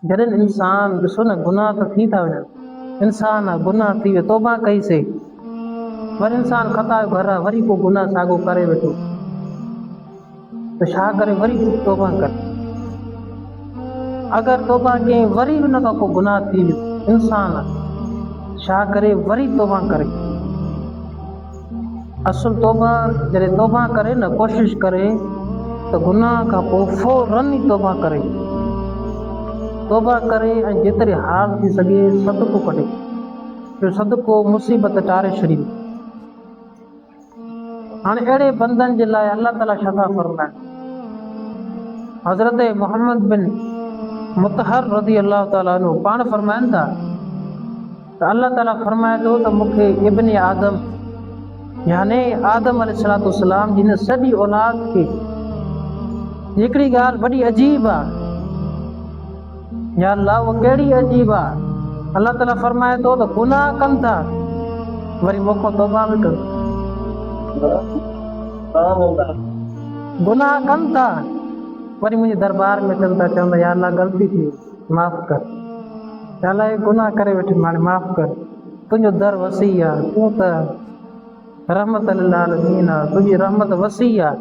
जॾहिं इंसान ॾिसो न गुनाह त थी था वञनि, इंसान आहे गुनाह थी वियो, तौबा कईसीं, वरी इंसान ख़ता जो घर आहे, वरी को गुनाह साॻियो करे वेठो, त छा करे वरी तौबा कर। अगरि तौबा कयईं वरी हुन खां को गुनाह थी वियो, इंसान आहे छा करे वरी तौबा करे। असुल तौबा जॾहिं तौबा करे न, कोशिशि करे त गुनाह खां पोइ फौरन ई तौबा करे, तौबा करे ऐं जेतिरी हाल थी सघे सदको कढे, जो सदको मुसीबत टारे छॾींदो। हाणे अहिड़े बंदनि जे लाइ अलाह ताला छा था फरमाइनि, हज़रत मोहम्मद बिन मुतहर रज़ी अल्लाह ताला अन्हु पाण फरमाइनि था त अल्लाह ताला फरमाए थो त मूंखे इब्न आदम यानी आदम अलैहिस्सलाम जी सॼी औलाद खे हिकिड़ी ॻाल्हि वॾी अजीब आहे, या अल्लाह उहा कहिड़ी अजीब आहे। अल्लाह ताला फरमाए थो त गुनाह कनि था, वरी मूंखां तौबा बि कनि, गुनाह कनि था वरी मुंहिंजे दरबार में अचनि था, चवंदा या अल्लाह ग़लती थी माफ़ कर, या अल्लाह गुनाह करे वेठुमि हाणे माफ़ कर, तुंहिंजो दर वसी आहे, तूं त रहमत लिल आलमीन आहे, तुंहिंजी रहमत वसी आहे,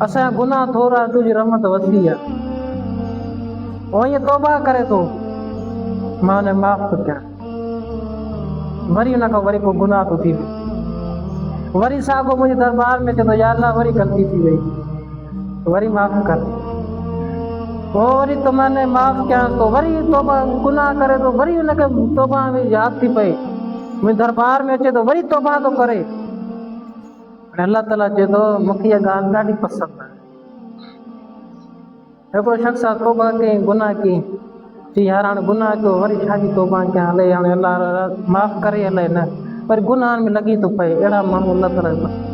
असांजा गुनाह थोरा, तुंहिंजी रहमत वसी आहे। उहो ईअं तौबा करे थो, मां हुन माफ़ थो कयां, वरी हुन खां वरी को गुनाह थो थी वञे, वरी साॻियो मुंहिंजे दरबार में चवंदो या अल्लाह वरी ग़लती थी वई, वरी माफ़ कर, पोइ वरी त माने माफ़ कयांसि थो, वरी तौबा गुनाह करे थो, वरी हुनखे तौबा में यादि थी पए, मुंहिंजे दरबार में अचे थो वरी तौबा थो करे। अल्लाह ताला चए थो मूंखे इहा ॻाल्हि ॾाढी पसंदि आहे। हिकिड़ो शख़्स आहे तौबा कयईं, गुनाह कयईं, चई यार हाणे गुनाह कयो वरी छा जी तौबा कयां, हले हाणे अल्लाह माफ़ करे हले न, वरी गुनाहनि में लॻी थो पए, अहिड़ा माण्हू अल्लाह ताला पसंदि।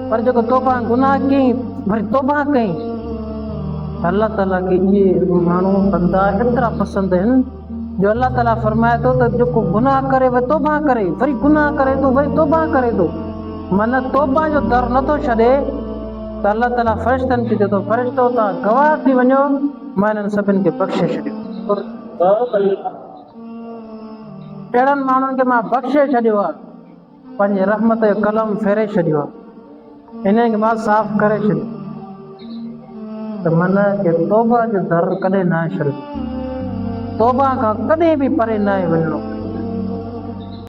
पर जेको तौबा गुनाह कयईं वरी तौबा कयईं, अल्लाह ताला खे इहे माण्हू बंदा एतिरा पसंदि आहिनि, जो अल्लाह ताला फरमाए थो त जेको गुनाह करे वरी तौबा करे, वरी गुनाह करे थो वरी तौबा करे थो, माना तौबा जो दर नथो छॾे, त अल्लाह ताला फ़रिश्तनि खे चए थो फ़रिश्तो तव्हां गवाह थी वञो, मां हिननि सभिनि खे बख़्शे छॾियो, अहिड़नि माण्हुनि खे मां बख़्शे छॾियो आहे, पंहिंजे रहमत जो कलम फेरे छॾियो आहे, हिननि खे मां साफ़ करे छॾियो। त मन खे तौबा जो दर कॾहिं न छॾियो, तौबा खां कॾहिं बि परे न आहे वञिणो।